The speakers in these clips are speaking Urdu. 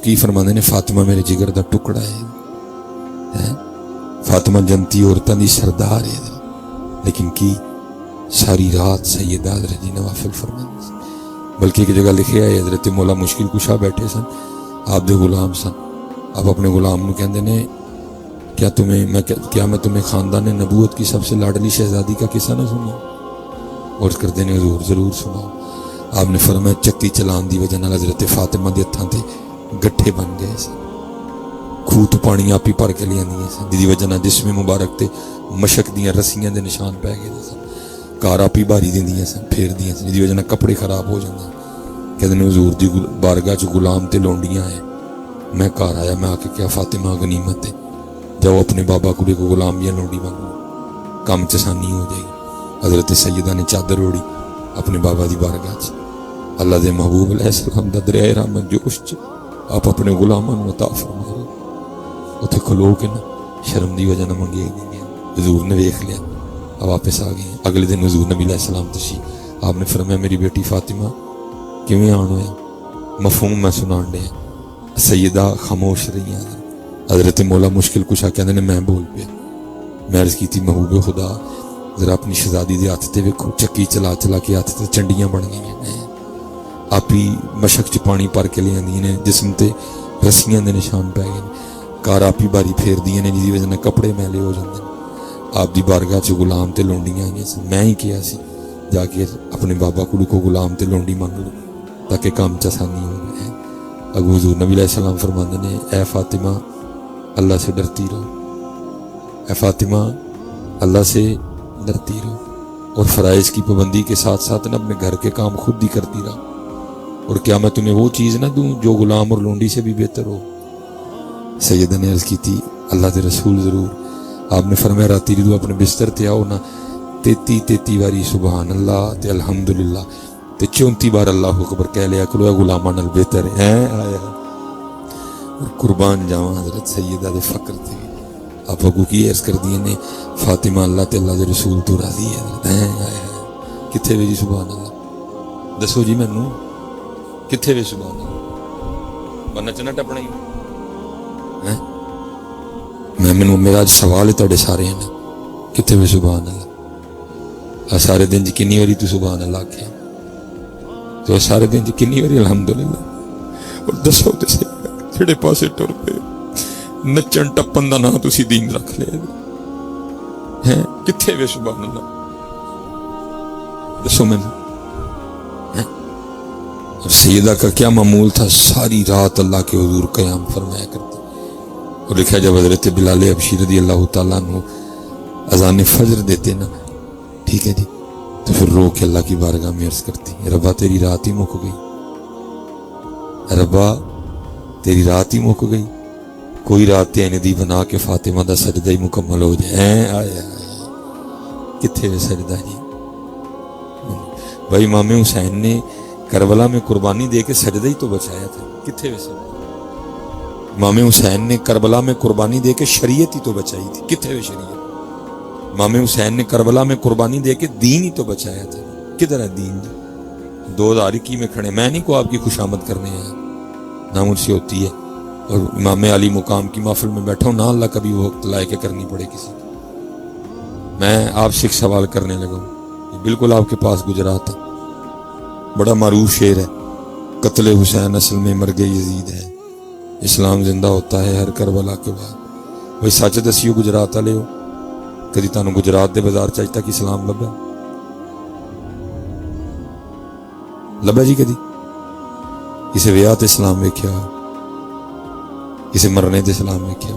کی فرماندے نے فاطمہ میرے جگر دا ٹکڑا ہے، فاطمہ جنتی عورتاں دی سردار ہے، لیکن کی ساری رات سیدہ حضرت جی نوافل فرماندے سن۔ بلکہ ایک جگہ لکھیا ہے حضرت مولا مشکل کشا بیٹھے سن، آپ دے غلام سن، آپ اپنے غلام نو کہندے نے کیا میں تمہیں خاندان نبوت کی سب سے لاڈلی شہزادی کا قصہ نہ سناؤں؟ اور کردے نے حضور ضرور سناؤ۔ آپ نے فرمایا چکی چلان دی وجہ نال حضرت فاطمہ دے ہتھاں تے گٹھے بن گئے سن، خوہ تو پانی آپ ہی بھر کے لے آندیاں سن، جس دی وجہ نال جسم مبارک تے مشک دیاں رسیاں دے نشان پے گئے سن، کار آپ ہی بھاری دیندیاں سن، پھیر دیاں سن، جس دی وجہ نال کپڑے خراب ہو جاندے۔ کہندے نے حضور دی بارگاہ چ غلام تے لونڈیاں ہیں، میں گھر آیا، میں آ کے کیا فاطمہ غنیمت ہے، جاؤ اپنے بابا کو غلام یا لونڈی مانگو، کام چسانی ہو جائے گی۔ حضرت سیدہ نے چادر اوڑی اپنے بابا دی بارگاہ چ، اللہ دے محبوب علیہ السلام دا دریائے رحمت جوش چ آپ اپنے غلاماں نوں عطا فرمائے، اتھے کھلو کے نا شرم دی وجہ نہ منگے گئے۔ حضور نے دیکھ لیا، اب واپس آ گئے۔ اگلے دن حضور نبی علیہ السلام تشریف، آپ نے فرمایا میری بیٹی فاطمہ کیویں آن ہویا؟ مفہوم میں سنان دیا۔ سیدہ خاموش رہی ہیں۔ حضرت مولا مشکل کشا کہندے نے میں بول پیا، میں عرض کی تھی محبوب خدا ذرا اپنی شہزادی دے ہاتھ تے ویکھو، چکی چلا چلا کے ہاتھ تے چنڈیاں بن گئی ہیں، آپ ہی مشک چ پانی بھر کے لے آندی نے، جسم تے رسیاں دے نشان پے گئے، کار آپ ہی باری پھیر دی نے، جس دی وجہ نال کپڑے میلے ہو جاندے۔ آپ دی بارگاہ چ غلام تے لونڈیاں آئیاں سن، میں ہی کیا سی جا کے اپنے بابا کو غلام تے لونڈی مانگ لو تاکہ کام چ آسانی ہو جائے۔ اگو حضور نبی علیہ السلام فرماندے نے اے فاطمہ اللہ سے ڈرتی رہو، اے فاطمہ اللہ سے ڈرتی رہو، اور فرائض کی پابندی کے ساتھ ساتھ اپنے گھر کے کام خود ہی کرتی رہو، اور کیا میں تمہیں وہ چیز نہ دوں جو غلام اور لونڈی سے بھی بہتر ہو؟ سیدہ نے عرض کی تھی اللہ کے رسول ضرور۔ آپ نے فرمایا راتی ردو اپنے بستر تے آؤ نا 33 واری سبحان اللہ تے الحمدللہ تے 34 بار اللہ اکبر کہہ لیا کرو، غلاماں نال بہتر ہے آیا۔ اور قربان جاواں حضرت سیدہ دے فقر تے آپ کو کی عرض کر دیے نے فاطمہ اللہ تے اللہ دے رسول تو راضی ہے کتھے وی جی سبحان اللہ دسو جی مینوں کتھے وی سبحان اللہ بننا چنا ٹپنا ہی میں مینوں میرا سوال ہے تہاڈے سارے ہیں کتھے وی سبحان اللہ سارے دن جی کنی واری تو سبحان اللہ آکھیا تو سارے دن جی کنی واری الحمدللہ اور دسو تے جڑے پاسے ٹر پے نچن ٹپن دا نام تسی دین رکھ لیا ہے کتھے وے سبحان اللہ دسو میں اب سیدہ کا کیا معمول تھا ساری رات اللہ کے حضور قیام فرمایا کرتے اور لکھا جب حضرت بلال حبشی رضی اللہ تعالیٰ عنہ اذان فجر دیتے نا ٹھیک ہے جی تو پھر رو کے اللہ کی بارگاہ میں عرض کرتی ربا تیری رات ہی مک گئی ربا تیری رات ہی مک گئی کوئی رات تے دی بنا کے فاطمہ دا سجدہ ہی مکمل ہو جائے آیا کتھے وے سجدہ جی بھائی امام حسین نے کربلا میں قربانی دے کے سجدہ ہی تو بچایا تھا کتھے وے سجدہ امام حسین نے کربلا میں قربانی دے کے شریعت ہی تو بچائی تھی کتھے وے شریعت امام حسین نے کربلا میں قربانی دے کے دین ہی تو بچایا تھا کدھر ہے دین جی 2021 میں کھڑے میں نہیں کو آپ کی خوشامد کرنے آیا نہ مجھ سے ہوتی ہے اور امام علی مقام کی محفل میں بیٹھا ہوں نہ اللہ کبھی وہ وقت لائے کہ کرنی پڑے کسی کی میں آپ سے ایک سوال کرنے لگا ہوں بالکل آپ کے پاس گجرات ہے بڑا معروف شعر ہے قتل حسین اصل میں مرگ یزید ہے اسلام زندہ ہوتا ہے ہر کربلا کے بعد وہی سچ دسیو گجرات والے ہو کدی تانوں گجرات دے بازار چ اج تک اسلام لبا جی کدی کسی ویاہ تے اسلام ویکھیا کسی مرنے تے اسلام ویکھیا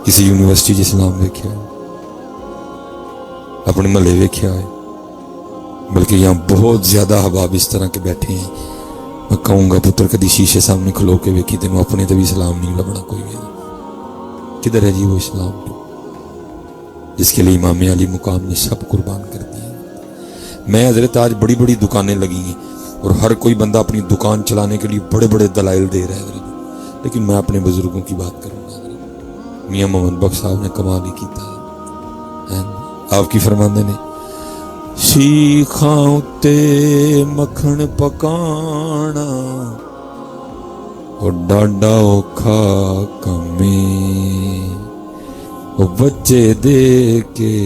کسی یونیورسٹی اسلام ویکھیا اپنے محلے ویکھیا ہے بلکہ یہاں بہت زیادہ احباب اس طرح کے بیٹھے ہیں میں کہوں گا پتر کدی شیشے سامنے کھلو کے ویکھی تینوں اپنے تے بھی اسلام نہیں لبنا کوئی بھی کدھر ہے جی وہ اسلام جس کے لیے امام علی مقام نے سب قربان کر دیا میں حضرت آج بڑی بڑی دکانیں لگی ہیں اور ہر کوئی بندہ اپنی دکان چلانے کے لیے بڑے بڑے دلائل دے رہا ہے لیکن میں اپنے بزرگوں کی بات کروں گا میاں محمد بخش صاحب نے کمال ہی کیتا ہے آپ کی فرماندے نے سیکھاں تے مکھن پکانا او ڈاڈا اوکھا کمے او بچے دے کے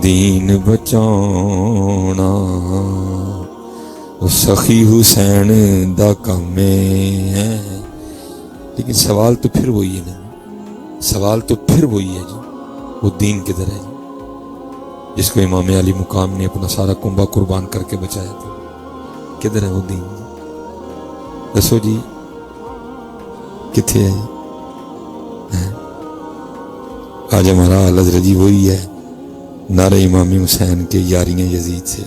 دین بچانا وہ سخی حسین دا کم ہے. لیکن سوال تو پھر وہی ہے نا، سوال تو پھر وہی ہے جی، وہ دین کدھر ہے جی جس کو امام علی مقام نے اپنا سارا کنبہ قربان کر کے بچایا تھا؟ کدھر ہے وہ دین جی؟ دسو جی کتھے ہے جی؟ آج ہمارا حال حضرت جی وہی ہے، نعرہ امام حسین کے یاریاں یزید سے.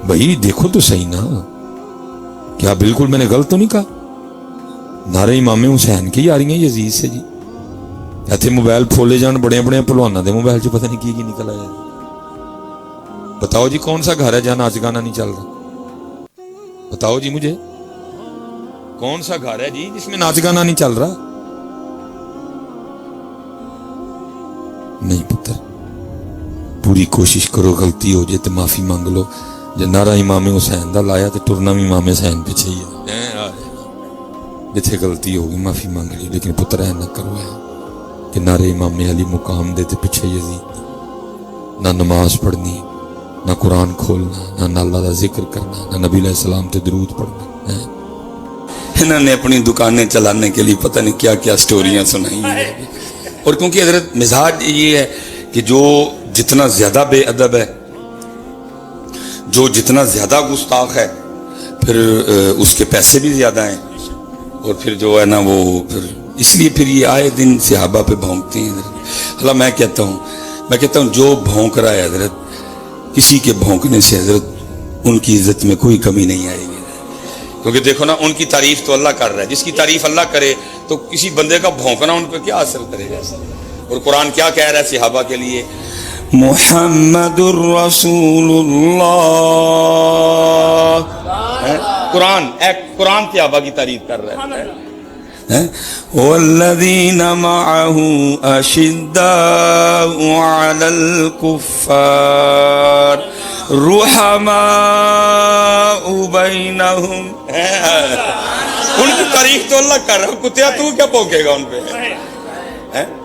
بھائی دیکھو تو صحیح نا، کیا بالکل میں نے غلط تو نہیں کہا؟ نعرہ امام حسین کی یاریاں یزید سے جی. ایتھے موبائل پھولے جان بڑے بڑے پہلوانا دے موبائل چ پتہ نہیں کی نکل آیا. بتاؤ جی کون سا گھر ہے جہاں ناچ گانا نہیں چل رہا؟ بتاؤ جی مجھے کون سا گھر ہے جی جس میں ناچ گانا نہیں چل رہا؟ نہیں پتر، پوری کوشش کرو، غلطی ہو جائے تو معافی مانگ لو. جو نعرہ امام حسین دا لایا تو ٹرنا بھی امام حسین پیچھے ہی ہے. جتھے غلطی ہوگی معافی مانگ لی، لیکن پتر ہے نہ کرو ہے کہ نعرہ امام علی مقام دے تے پیچھے یزید. نہ نماز پڑھنی، نہ قرآن کھولنا، نہ اللہ دا ذکر کرنا، نہ نبی علیہ السلام تے درود پڑھنا ہے. انہوں نے اپنی دکانیں چلانے کے لیے پتہ نہیں کیا کیا سٹوریاں سنائی ہیں. اور کیونکہ حضرت مزاج یہ ہے کہ جو جتنا زیادہ بے ادب ہے، جو جتنا زیادہ گستاخ ہے، پھر اس کے پیسے بھی زیادہ ہیں، اور پھر جو ہے نا وہ پھر اس لیے پھر یہ آئے دن صحابہ پہ بھونکتے ہیں. اللہ میں کہتا ہوں جو بھونک رہا ہے حضرت، کسی کے بھونکنے سے حضرت ان کی عزت میں کوئی کمی نہیں آئے گی. کیونکہ دیکھو نا ان کی تعریف تو اللہ کر رہا ہے. جس کی تعریف اللہ کرے تو کسی بندے کا بھونکنا ان پہ کیا اثر کرے گا؟ اور قرآن کیا کہہ رہا ہے صحابہ کے لیے؟ محمد الرسول اللہ. قرآن صحابہ کی تعریف کر رہا ہے. والذین معه اشداء علی الکفار رحماء بینہم. ان کی تعریف تو اللہ کر رہا ہے، کتیا تو کیا پوکے گا ان پہ؟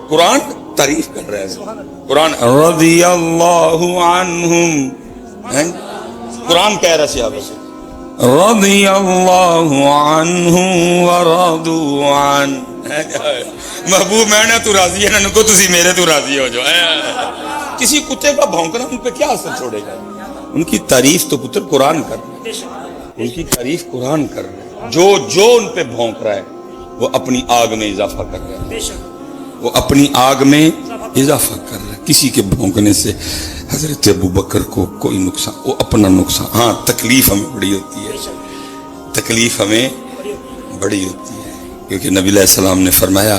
قرآن تعریف کر رہا ہے. قرآن رضی اللہ عنہم، قرآن کہہ رہا ہے صحابہ سے رضی اللہ عنہم ورضوا عنہ. محبوب میں نے تو راضی ہے نا کو تسی میرے تو راضی ہو جو. کسی کتے کا بھونکنا ان پہ کیا اثر چھوڑے گا؟ ان کی تعریف تو پتر قرآن کر رہا ہے، ان کی تعریف قرآن کر رہا ہے. جو ان پہ بھونک رہا ہے وہ اپنی آگ میں اضافہ کر رہا ہے، وہ اپنی آگ میں اضافہ کر رہا ہے. کسی کے بھونکنے سے حضرت ابو بکر کو کوئی نقصان، وہ اپنا نقصان. ہاں تکلیف ہمیں بڑی ہوتی ہے، تکلیف ہمیں بڑی ہوتی ہے، کیونکہ نبی علیہ السلام نے فرمایا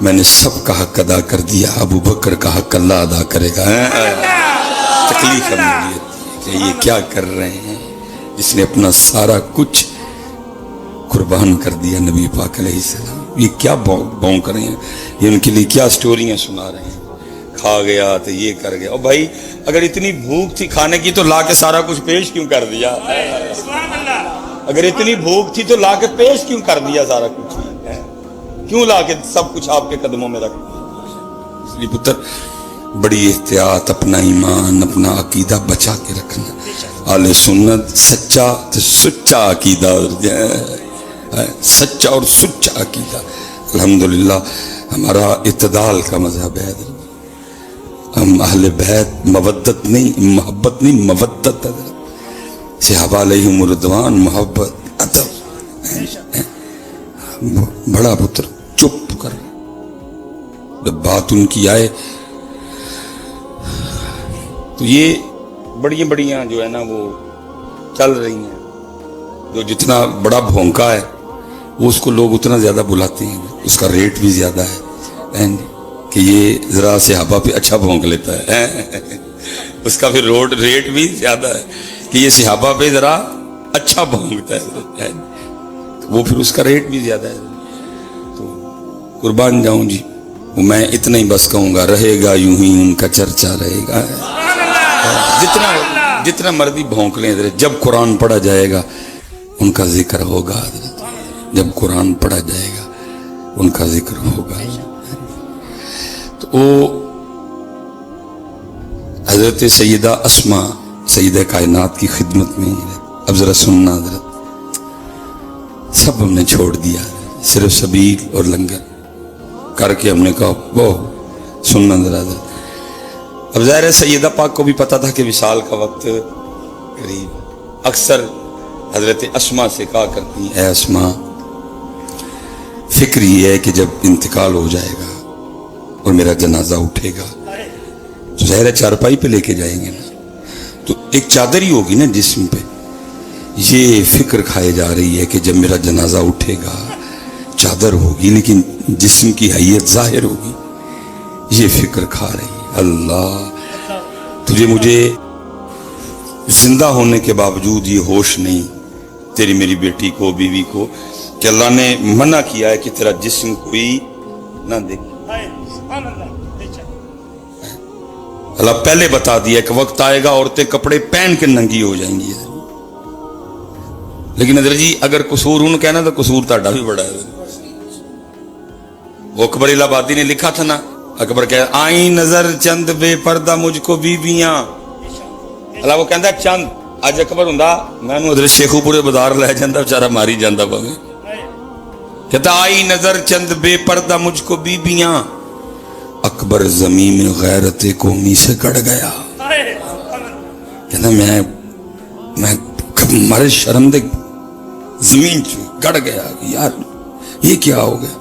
میں نے سب کا حق ادا کر دیا، ابو بکر کا حق اللہ ادا کرے گا. تکلیف ہمیں بڑی ہوتی ہے کہ یہ کیا کر رہے ہیں، جس نے اپنا سارا کچھ قربان کر دیا نبی پاک علیہ السلام. یہ کیا بھونک رہے ہیں، یہ ان کے لیے کیا سٹوریاں سنا رہے ہیں. کھا گیا تو یہ کر گیا. اور بھائی اگر اتنی بھوک تھی کھانے کی تو لا کے سارا کچھ پیش کیوں کر دیا؟ اگر اتنی بھوک تھی تو لا کے پیش کیوں کر دیا سارا کچھ؟ کیوں لا کے سب کچھ آپ کے قدموں میں رکھ دیا؟ اس لیے پتر بڑی احتیاط، اپنا ایمان اپنا عقیدہ بچا کے رکھنا. اہل سنت سچا تو سچا عقیدہ، سچا اور سچا عقیدہ. الحمدللہ ہمارا اعتدال کا مذہب ہے. ہم اہل بیت مودت نہیں، محبت نہیں، مودت ہے. صحابہ علیہم رضوان، محبت، ادب. بڑا پتر چپ کر، جب بات ان کی آئے تو یہ بڑیاں جو ہے نا وہ چل رہی ہیں. جو جتنا بڑا بھونکا ہے وہ اس کو لوگ اتنا زیادہ بلاتے ہیں، اس کا ریٹ بھی زیادہ ہے کہ یہ ذرا صحابہ پہ اچھا بھونک لیتا ہے. اس کا پھر ریٹ بھی زیادہ ہے کہ یہ صحابہ پہ ذرا اچھا بھونکتا ہے، وہ پھر اس کا ریٹ بھی زیادہ ہے. تو قربان جاؤں جی، میں اتنا ہی بس کہوں گا، رہے گا یوں ہی ان کا چرچا رہے گا. جتنا مرضی بھونک لیں، جب قرآن پڑھا جائے گا ان کا ذکر ہوگا حضرت، جب قرآن پڑھا جائے گا ان کا ذکر ہوگا. تو وہ حضرت سیدہ اسما سیدہ کائنات کی خدمت میں. اب ذرا سننا حضرت، سب ہم نے چھوڑ دیا، صرف سبیل اور لنگر کر کے ہم نے کہا وہ سننا ذرا حضرت. اب ظاہر ہے سیدہ پاک کو بھی پتا تھا کہ وصال کا وقت قریب. اکثر حضرت اسما سے کہا کرتی ہیں، اے اسما فکر یہ ہے کہ جب انتقال ہو جائے گا اور میرا جنازہ اٹھے گا تو ظاہر ہے چارپائی پہ لے کے جائیں گے نا، تو ایک چادر ہی ہوگی نا جسم پہ. یہ فکر کھائے جا رہی ہے کہ جب میرا جنازہ اٹھے گا چادر ہوگی لیکن جسم کی حیت ظاہر ہوگی. یہ فکر کھا رہی ہے. اللہ تجھے مجھے زندہ ہونے کے باوجود یہ ہوش نہیں تیری میری بیٹی کو بیوی کو کہ اللہ نے منع کیا ہے کہ تیرا جسم کوئی نہ دیکھے. اللہ پہلے بتا دیا کہ وقت آئے گا عورتیں کپڑے پہن کے ننگی ہو جائیں گی. لیکن حضرت جی اگر قصور ان کہنا تو قصور تہاڈا بھی بڑا ہے. وہ اکبر الہ آبادی نے لکھا تھا نا، اکبر کہ آئی نظر چند بے پردہ مجھ کو بیویاں. اللہ وہ کہندا چند، اج اکبر ہوندا میں نو حضرت شیخو پورے بازار لے جاندا بیچارہ ماری جاندا پاویں. کہتا آئی نظر چند بے پردہ مجھ کو بیویاں، اکبر زمین میں غیرت قومی سے گڑ گیا. کہتا میں مارے شرم دے زمین گڑ گیا یار یہ کیا ہو گیا.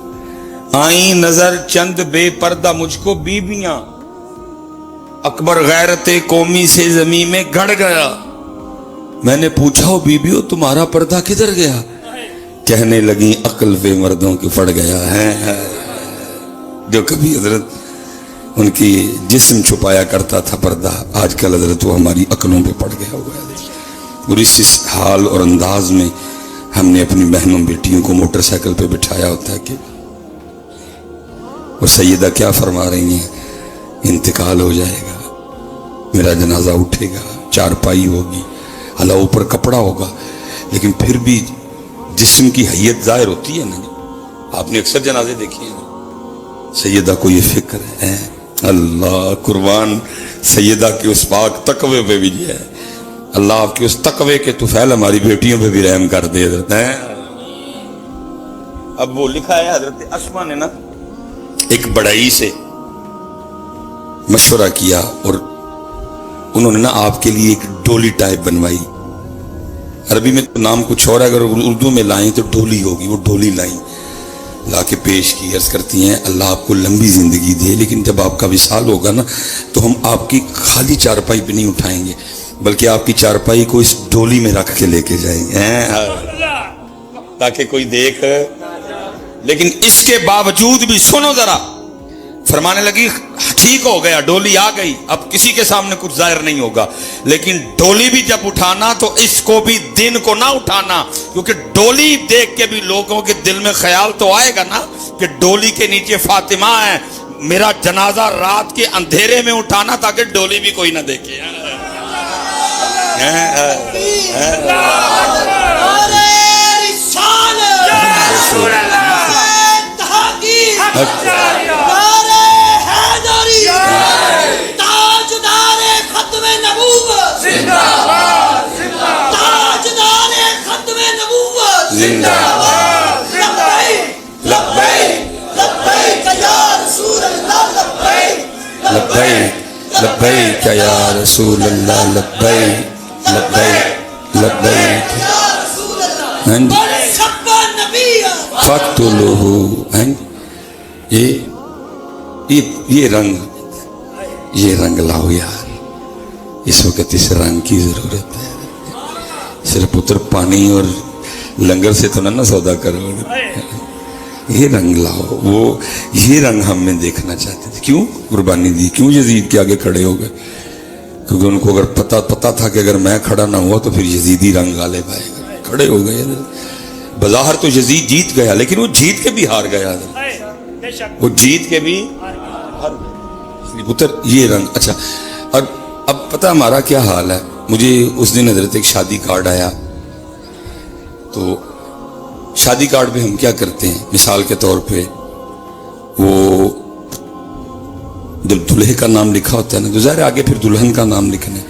آئی نظر چند بے پردہ مجھ کو بیویاں، اکبر غیرت قومی سے زمین میں گڑ گیا. میں نے پوچھا او بیویو تمہارا پردہ کدھر گیا؟ کہنے لگی عقل پہ مردوں کے پڑ گیا ہے. جو کبھی حضرت ان کی جسم چھپایا کرتا تھا پردہ، آج کل حضرت وہ ہماری عقلوں پہ پڑ گیا ہوا ہے. اور اس حال اور انداز میں ہم نے اپنی بہنوں بیٹیوں کو موٹر سائیکل پہ بٹھایا ہوتا ہے کہ وہ سیدہ کیا فرما رہی ہیں، انتقال ہو جائے گا، میرا جنازہ اٹھے گا، چارپائی ہوگی، اللہ اوپر کپڑا ہوگا، لیکن پھر بھی جسم کی حیت ظاہر ہوتی ہے نا. آپ نے اکثر جنازے دیکھے ہیں. سیدہ کو یہ فکر ہے. اللہ قربان سیدہ کے اس پاک تقوی پہ بھی ہے. اللہ آپ کے اس تقوی کے طفیل ہماری بیٹیوں پہ بھی رحم کر دے حضرت. اب وہ لکھا ہے حضرت اسما نے نا ایک بڑائی سے مشورہ کیا اور انہوں نے نا آپ کے لیے ایک ڈولی ٹائپ بنوائی. عربی میں تو نام کچھ اور ہے، اگر اردو میں لائیں تو ڈولی ہوگی. وہ ڈولی لائیں لا کے پیش کی. عرض کرتی ہیں اللہ آپ کو لمبی زندگی دے، لیکن جب آپ کا وصال ہوگا نا تو ہم آپ کی خالی چارپائی پہ نہیں اٹھائیں گے بلکہ آپ کی چارپائی کو اس ڈولی میں رکھ کے لے کے جائیں گے تاکہ کوئی دیکھ. لیکن اس کے باوجود بھی سنو ذرا، فرمانے لگی ٹھیک ہو گیا ڈولی آ گئی، اب کسی کے سامنے کچھ ظاہر نہیں ہوگا، لیکن ڈولی بھی جب اٹھانا تو اس کو بھی دن کو نہ اٹھانا، کیونکہ ڈولی دیکھ کے بھی لوگوں کے دل میں خیال تو آئے گا نا کہ ڈولی کے نیچے فاطمہ ہے. میرا جنازہ رات کے اندھیرے میں اٹھانا تاکہ ڈولی بھی کوئی نہ دیکھے. لبیک یا رسول اللہ لبیک لبیک لبیک فقتلوہ. یہ رنگ لاؤ یار، اس وقت اس رنگ کی ضرورت ہے. صرف پتر پانی اور لنگر سے تو نہ سودا کرو، یہ رنگ لاؤ. وہ یہ رنگ ہم میں دیکھنا چاہتے تھے. کیوں قربانی دی، کیوں یزید کے آگے کھڑے ہو گئے؟ کیونکہ ان کو اگر پتا تھا کہ اگر میں کھڑا نہ ہوا تو پھر یزیدی رنگ غالب آئے گا. کھڑے ہو گئے. بظاہر تو یزید جیت گیا لیکن وہ جیت کے بھی ہار گیا. وہ جیت کے بھی ہار گیا. پتر یہ رنگ. اچھا اب پتہ ہمارا کیا حال ہے. مجھے اس دن حضرت ایک شادی کارڈ آیا تو شادی کارڈ پہ ہم کیا کرتے ہیں، مثال کے طور پہ وہ جب دلہے کا نام لکھا ہوتا ہے نا تو ظاہر آگے پھر دلہن کا نام لکھنا ہے،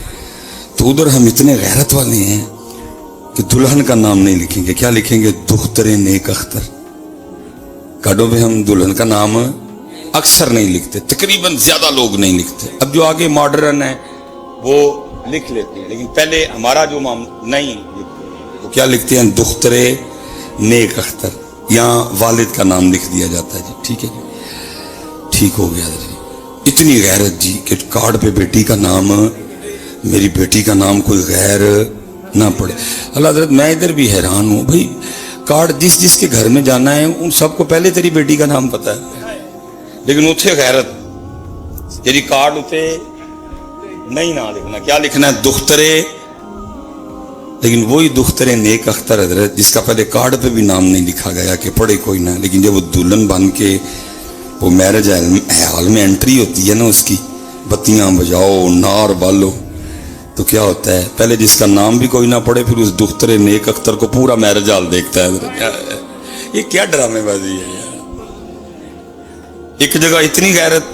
تو ادھر ہم اتنے غیرت والے ہیں کہ دلہن کا نام نہیں لکھیں گے، کیا لکھیں گے؟ دختر نیک اختر۔ کارڈوں پہ ہم دلہن کا نام اکثر نہیں لکھتے، تقریباً زیادہ لوگ نہیں لکھتے، اب جو آگے ماڈرن ہے وہ لکھ لیتے ہیں، لیکن پہلے ہمارا جو نہیں لکھتے وہ کیا لکھتے ہیں؟ دختر نیک اختر، یہاں والد کا نام لکھ دیا جاتا ہے جی، ٹھیک ہے جی، ٹھیک ہو گیا جی۔ اتنی غیرت جی کہ کارڈ پہ بیٹی کا نام، میری بیٹی کا نام کوئی غیر نہ پڑے۔ اللہ حضرت میں ادھر بھی حیران ہوں بھائی، کارڈ جس جس کے گھر میں جانا ہے ان سب کو پہلے تیری بیٹی کا نام پتا ہے، لیکن اتھے غیرت تیری کارڈ اتھے نہیں نہ لکھنا، کیا لکھنا ہے؟ دخترے، لیکن وہی دختر نیک اختر حضرت جس کا پہلے کارڈ پہ بھی نام نہیں لکھا گیا کہ پڑھے کوئی نہ، لیکن جب وہ دلہن بن کے وہ میرج ہال میں انٹری ہوتی ہے نا، اس کی بتیاں بجاؤ، نار بالو، تو کیا ہوتا ہے؟ پہلے جس کا نام بھی کوئی نہ پڑھے پھر اس دختر نیک اختر کو پورا میرج ہال دیکھتا ہے حضرت۔ یہ کیا ڈرامے بازی ہے یار! ایک جگہ اتنی غیرت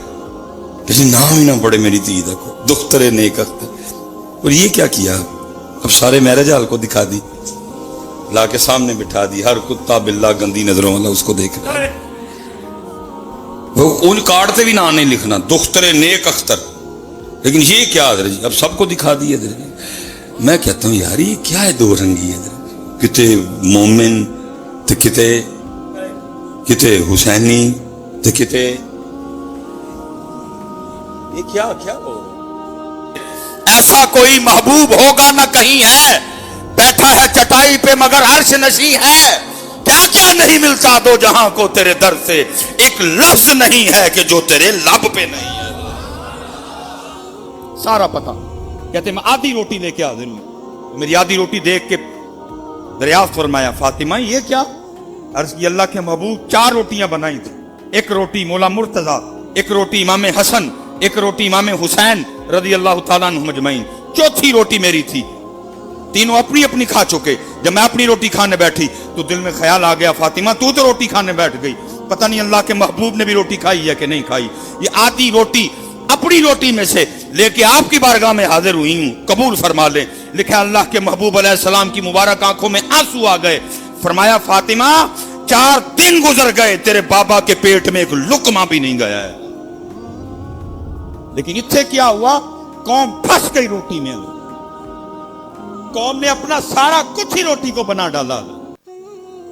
کسی نام ہی نہ پڑے میری تیدہ کو، دختر نیک اختر، اور یہ کیا کیا؟ اب سارے میرج ہال کو دکھا دی، لا کے سامنے بٹھا دی، ہر کتا بلا گندی نظروں والا اس کو دیکھ رہا ہے، وہ ان کارڈ سے بھی نام نہیں لکھنا، دختر نیک اختر، لیکن یہ کیا حضرت جی اب سب کو دکھا دی حضرت جی۔ میں کہتا ہوں یار یہ کیا ہے دو رنگی حضرت، کتے مومن تو کتے حسینی تو کتے، یہ کیا ہو؟ ایسا کوئی محبوب ہوگا نہ کہیں ہے، بیٹھا ہے چٹائی پہ مگر عرش نشیں ہے، کیا کیا نہیں ملتا دو جہاں کو تیرے در سے، ایک لفظ نہیں ہے کہ جو تیرے لب پہ نہیں ہے۔ سارا پتا کہتے میں آدھی روٹی لے کے حاضر ہوں، میری آدھی روٹی دیکھ کے دریافت فرمایا فاطمہ یہ کیا؟ عرض کی اللہ کے محبوب 4 روٹیاں بنائی تھی، ایک روٹی مولا مرتضیٰ، ایک روٹی امام حسن، ایک روٹی امام حسین رضی اللہ تعالیٰ عنہ مجمعین، چوتھی روٹی میری تھی، تینوں اپنی اپنی کھا چکے۔ جب میں اپنی روٹی کھانے بیٹھی تو دل میں خیال آ گیا فاطمہ تو روٹی کھانے بیٹھ گئی، پتہ نہیں اللہ کے محبوب نے بھی روٹی کھائی ہے کہ نہیں کھائی۔ یہ آدھی روٹی اپنی روٹی میں سے لے کے آپ کی بارگاہ میں حاضر ہوئی ہوں، قبول فرما لیں۔ لکھا اللہ کے محبوب علیہ السلام کی مبارک آنکھوں میں آنسو آ گئے، فرمایا فاطمہ 4 دن گزر گئے تیرے بابا کے پیٹ میں ایک لقمہ بھی نہیں گیا ہے، لیکن اتھے کیا ہوا؟ قوم پھنس گئی روٹی میں، قوم نے اپنا سارا کچھ ہی روٹی کو بنا ڈالا،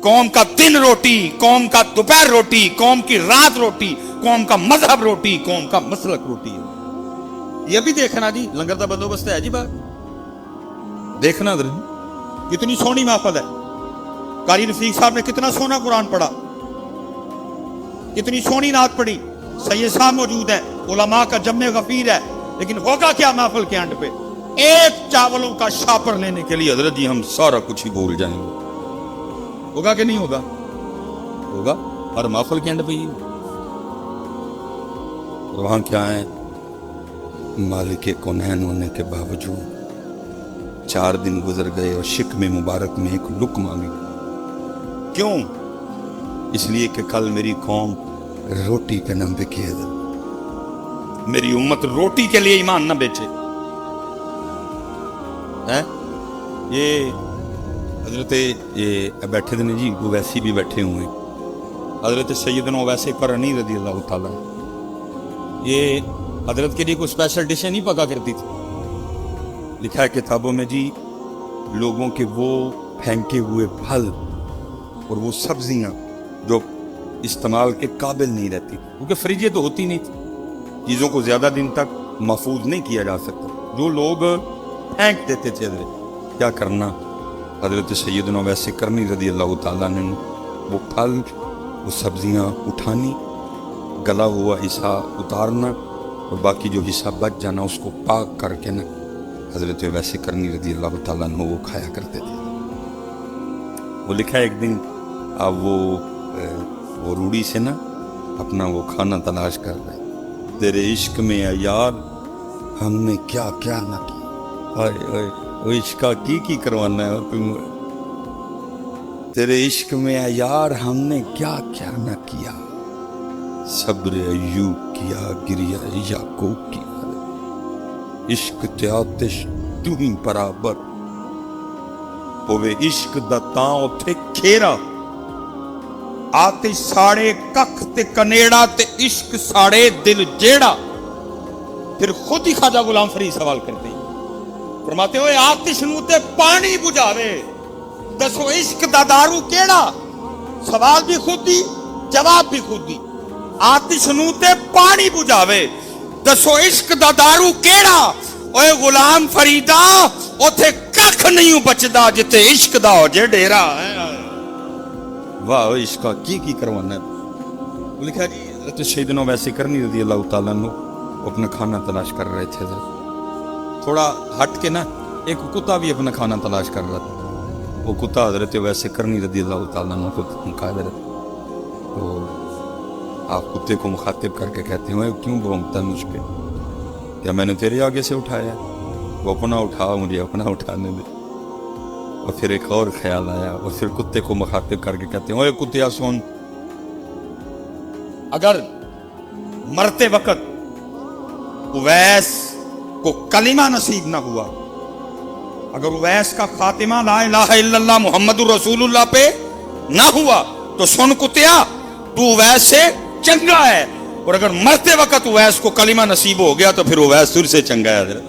قوم کا دن روٹی، قوم کا دوپہر روٹی، قوم کی رات روٹی، قوم کا مذہب روٹی، قوم کا مسلک روٹی۔ یہ بھی دیکھنا جی، لنگر کا بندوبست ہے جی، بات دیکھنا کتنی سونی محفل ہے، قاری رفیق صاحب نے کتنا سونا قرآن پڑھا، کتنی سونی نعت پڑھی، سید صاحب موجود ہیں، علماء کا جمع غفیر ہے، لیکن ہوگا کیا محفل کے اینڈ پہ؟ ایک چاولوں کا شاپر لینے کے لیے حضرت جی ہم سارا کچھ ہی بھول جائیں گے۔ ہوگا کہ نہیں ہوگا؟ ہوگا، ہر محفل کے اینڈ پہ ہی۔ اور وہاں کیا ہے؟ مالک کونین ہونے کے باوجود 4 دن گزر گئے اور شکم مبارک میں ایک لقمہ بھی، کیوں؟ اس لیے کہ کل میری قوم روٹی کے نام پہ کیے گا، میری امت روٹی کے لیے ایمان نہ بیچے۔ یہ حضرت یہ بیٹھے دن جی وہ ویسے بھی بیٹھے ہوئے، حضرت سیدنا ویسے قرنی رضی اللہ تعالیٰ، یہ حضرت کے لیے کوئی اسپیشل ڈشیں نہیں پکا کرتی تھی۔ لکھا ہے کتابوں میں جی لوگوں کے وہ پھینکے ہوئے پھل اور وہ سبزیاں جو استعمال کے قابل نہیں رہتی، کیونکہ فریجیں تو ہوتی نہیں تھی، چیزوں کو زیادہ دن تک محفوظ نہیں کیا جا سکتا، جو لوگ پھینک دیتے تھے حضرت، کیا کرنا؟ حضرت سیدنا ویسے کرنی رضی اللہ تعالیٰ نے وہ پھل وہ سبزیاں اٹھانی، گلا ہوا حصہ اتارنا اور باقی جو حصہ بچ جانا اس کو پاک کر کے نا حضرت ویسے کرنی رضی اللہ تعالیٰ عنہ وہ کھایا کرتے تھے۔ وہ لکھا ہے ایک دن اب وہ روڑی سے نا اپنا وہ کھانا تلاش کر رہے، تیرے عشق میں اے یار ہم نے کیا کیا نہ کیا، وہ عشقہ کی کروانا ہے، اور تیرے عشق میں اے یار ہم نے کیا کیا نہ کیا، صبر ایوب کیا، گریا یعقوب کیا، عشق تے آتش تو ہی برابر ہوئے، عشق دا تاں اتھے کھیرا، آتش ساڑے ککھ تے کنیڑا تے عشق ساڑے دل جیڑا۔ پھر خود ہی خواجہ غلام فرید سوال کرتے ہیں، فرماتے ہوئے آتش نو تے پانی بجھاوے، دسو عشق دا دارو کیڑا؟ سوال بھی خود ہی جواب بھی خود ہی، آتش نو تے پانی بجھاوے، دسو عشق دا دارو کیڑا؟ اوے غلام فریدا اوتھے ککھ نہیں بچدا جتے عشق دا ہو جے ڈیرا۔ واہ عشقا کی کروانا ہے۔ لکھا جی حضرت سیدنا ویسے کرنی رضی اللہ تعالیٰ عنہ اپنا کھانا تلاش کر رہے تھے، تھوڑا ہٹ کے نا ایک کتا بھی اپنا کھانا تلاش کر رہا تھا، وہ کتا حضرت ویسے کرنی رضی اللہ تعالیٰ عنہ کو کہا حضرت، تو آپ کتے کو مخاطب کر کے کہتے ہیں کیوں بھونکتا ہے مجھ پہ، کیا میں نے تیرے آگے سے اٹھایا؟ وہ اپنا اٹھا، مجھے اپنا اٹھانے دے۔ اور پھر ایک اور خیال آیا، اور پھر کتے کو مخاطب کر کے کہتے ہیں اوے کتیا سن، اگر مرتے وقت اویس کو کلمہ نصیب نہ ہوا، اگر اویس کا خاتمہ لا الہ الا اللہ محمد رسول اللہ پہ نہ ہوا تو سن کتیا تو اویس سے چنگا ہے، اور اگر مرتے وقت اویس کو کلمہ نصیب ہو گیا تو پھر اویس تجھ سے چنگا ہے۔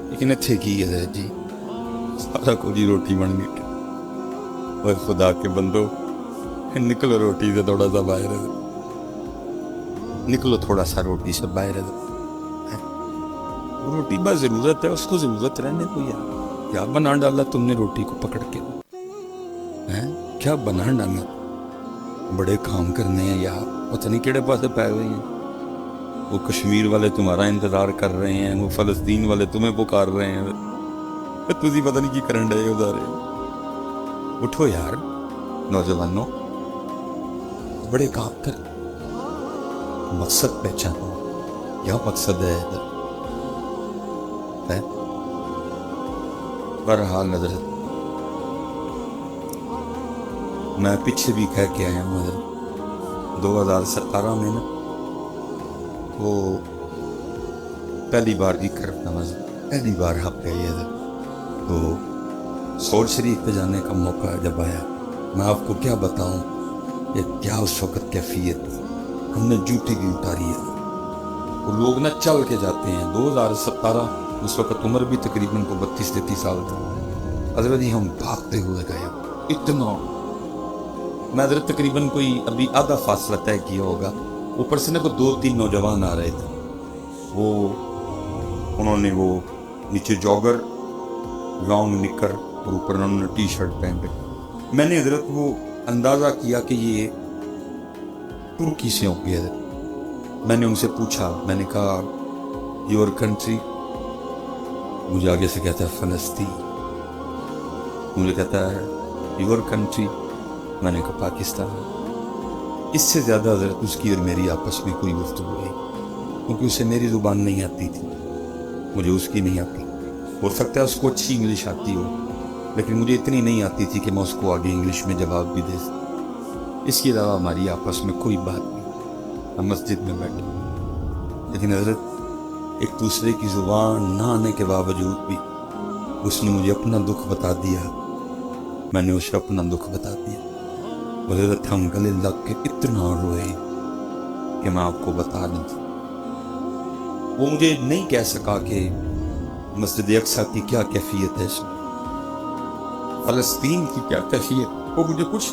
لیکن اتھے کی ہے جی سارا کو جی روٹی بن گئی، اور خدا کے بندو نکلو روٹی سے تھوڑا سا باہر، نکلو تھوڑا سا روٹی سے باہر، روٹی بس ضرورت ہے، اس کو ضرورت رہنے کو یار، کیا بنا ڈالا تم نے روٹی کو پکڑ کے، کیا بنا ڈالا؟ بڑے کام کرنے ہیں یار، پتہ نہیں کیڑے پاسے پائے ہوئے ہیں، وہ کشمیر والے تمہارا انتظار کر رہے ہیں، وہ فلسطین والے تمہیں پکار رہے ہیں، تجھے پتہ نہیں کی کرن رہے ادارے۔ اٹھو یار نوجوانوں، بڑے کام کر، مقصد پہچانو، کیا مقصد ہے ادھر؟ بہرحال نظر میں پیچھے بھی کہہ کے آیا ہوں، 2017 میں نا وہ پہلی بار بھی کرتا مزہ، پہلی بار ہپ گئی ہے تو سول شریف پہ جانے کا موقع جب آیا، میں آپ کو کیا بتاؤں کہ کیا اس وقت کیفیت، ہم نے ڈیوٹی بھی اتاری ہے، وہ لوگ نہ چل کے جاتے ہیں۔ 2017 اس وقت عمر بھی تقریباً کو 32-33 سال تھا، حضرت ہم بھاگتے ہوئے گئے، اتنا میں حضرت تقریباً کوئی ابھی آدھا فاصلہ طے کیا ہوگا، اوپر سے نہ کو 2-3 نوجوان آ رہے تھے، وہ انہوں نے وہ نیچے جاگر لانگ نکر اور اوپر انہوں نے ٹی شرٹ پہن رکھی، میں نے حضرت وہ اندازہ کیا کہ یہ ترکی سے ہوں گے حضرت۔ میں نے ان سے پوچھا، میں نے کہا یور کنٹری؟ مجھے آگے سے کہتا ہے فلسطین، مجھے کہتا ہے یور کنٹری؟ میں نے کہا پاکستان۔ اس سے زیادہ حضرت اس کی اور میری آپس میں کوئی گفتگو نہیں، کیونکہ اسے میری زبان نہیں آتی تھی، مجھے اس کی نہیں آتی، ہو سکتا ہے اس کو اچھی انگلش آتی ہو، لیکن مجھے اتنی نہیں آتی تھی کہ میں اس کو آگے انگلش میں جواب بھی دے سکوں۔ اس کے علاوہ ہماری آپس میں کوئی بات نہیں، ہم مسجد میں بیٹھے، لیکن حضرت ایک دوسرے کی زبان نہ آنے کے باوجود بھی اس نے مجھے اپنا دکھ بتا دیا، میں نے اسے اپنا دکھ بتا دیا، اور حضرت ہم گلے لگ کے اتنا روئے کہ میں آپ کو بتا نہیں تھا۔ وہ مجھے نہیں کہہ سکا کہ مسجد اقصیٰ کی کیا کیفیت ہے، فلسطین کی کیا کیفیت، وہ مجھے کچھ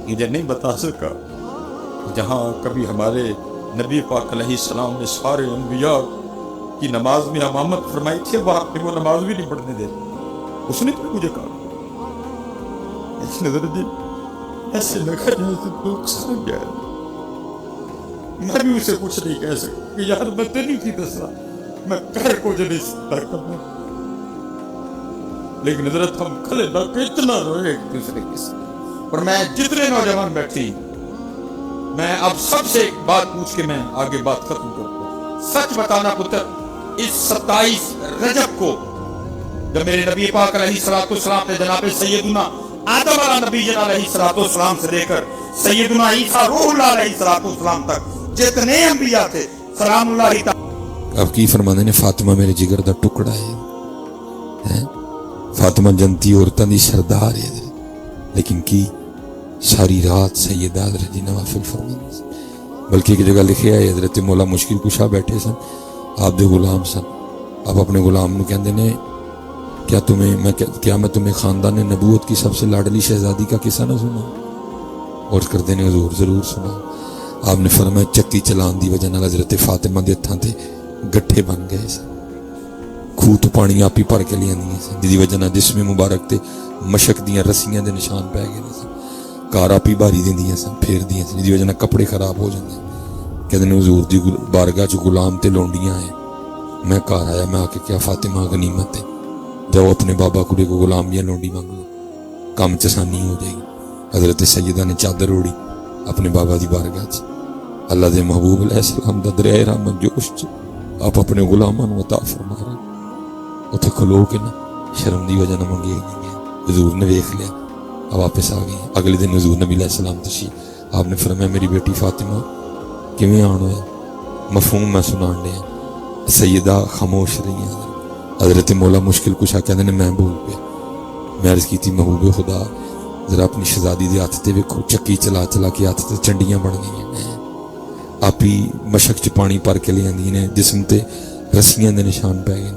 مجھے نہیں بتا سکا۔ جہاں کبھی ہمارے نبی پاک علیہ السلام نے سارے انبیاء کی نماز میں امامت فرمائی تھی، وہاں پہ وہ نماز بھی نہیں پڑھنے دیتے، اس نے بھی مجھے کہا، اس نظر جی ایسے لگا جیسے دکھ سا گیا، میں بھی اسے کچھ نہیں کہہ سکتا کہ یار میں تیری کی دسا، میں کر کو جو نہیں سکتا کرنا، لیکن حضرت ہم کھلے لگ کے اتنا روئے ایک دوسرے کے ساتھ۔ اور میں جتنے نوجوان بیٹھی، میں اب سب سے ایک بات پوچھ کے میں آگے بات ختم کرتا ہوں، سچ بتانا پتر، اس 27 رجب کو جب میرے نبی پاک علیہ نے جناب سیدنا آدم علیہ نبی علیہ سے لے کر سیدنا عیسیٰ روح اللہ علیہ تک جتنے انبیاء تھے سلام اللہ تعالی اب کی فرمانے نے فاطمہ میرے جگر دا ٹکڑا ہے فاطمہ جنتی عورتاں دی سردار ہے لیکن کی ساری رات سیدہ حضرت دی نوافل فرمانے بلکہ ایک جگہ لکھے ہے حضرت مولا مشکل کشا بیٹھے سن آپ دے غلام سن آپ اپنے غلام نو کہندے نے کیا میں تمہیں خاندان نبوت کی سب سے لاڈلی شہزادی کا قصہ نہ سنا اور کردے نے حضور ضرور سنا آپ نے فرمایا چکی چلان دی وجہ نال حضرت فاطمہ دے ہتھاں تے گٹھے بن گئے سن خوہ تو پانی آپ ہی بھر کے لے آندیاں سن جس دی وجہ نال جسم مبارک تے مشک دیاں رسیاں دے نشان پے گئے سن کار آپ ہی بھاری دیندیاں سن پھیر دیاں سن جس دی وجہ نال کپڑے خراب ہو جاندے کہندے نے حضور دی بارگاہ چ غلام تے لونڈیاں ہیں میں گھر آیا میں آ کے کیا فاطمہ غنیمت ہے جاؤ اپنے بابا کڑے کو غلام یا لونڈی مانگ لو کام چسانی ہو جائے گی حضرت سیدہ نے چادر اوڑی اپنے بابا دی بارگاہ چ اللہ دے محبوب علیہ السلام دا دریائے رحمت جوش چ آپ اپنے غلاماں نوں عطا فرما رہے اتنے کھلو کے نا شرم دی وجہ نہ منگے گئے حضور نے ویکھ لیا اب واپس آ گئے اگلے دن حضور نبی علیہ السلام تشریف آپ نے فرمایا میری بیٹی فاطمہ کیویں آن ہویا مفہوم میں سنان لیا سیدہ خاموش رہی ہیں حضرت مولا مشکل کشا کہندے نے میں بول پیا میں عرض کی تھی محبوب خدا ذرا اپنی شہزادی دے ہاتھ تے ویکھو چکی چلا چلا کے ہاتھ تے چنڈیاں بن گئی ہیں آپ ہی مشک چ پانی بھر کے لے آندی نے جسم تے رسیاں دے نشان پے گئے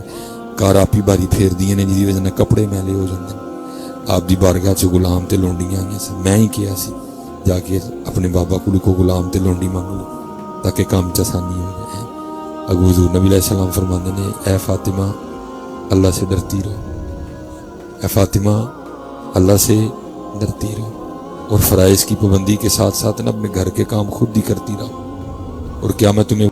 کار آپ ہی باری پھیر دی نے جس دی وجہ نال کپڑے میلے ہو جاندے آپ دی بارگاہ چ غلام تے لونڈیاں آئیاں سن میں ہی کیا سی جا کے اپنے بابا کو غلام تے لونڈی مانگ لو تاکہ کام چ آسانی ہو جائے اگو حضور نبی علیہ السلام فرماندے نے اے فاطمہ اللہ سے ڈرتی رہو اے فاطمہ اللہ سے ڈرتی رہو اور فرائض کی پابندی کے ساتھ ساتھ اپنے گھر کے کام خود ہی کرتی رہو اور کیا میں تمہیں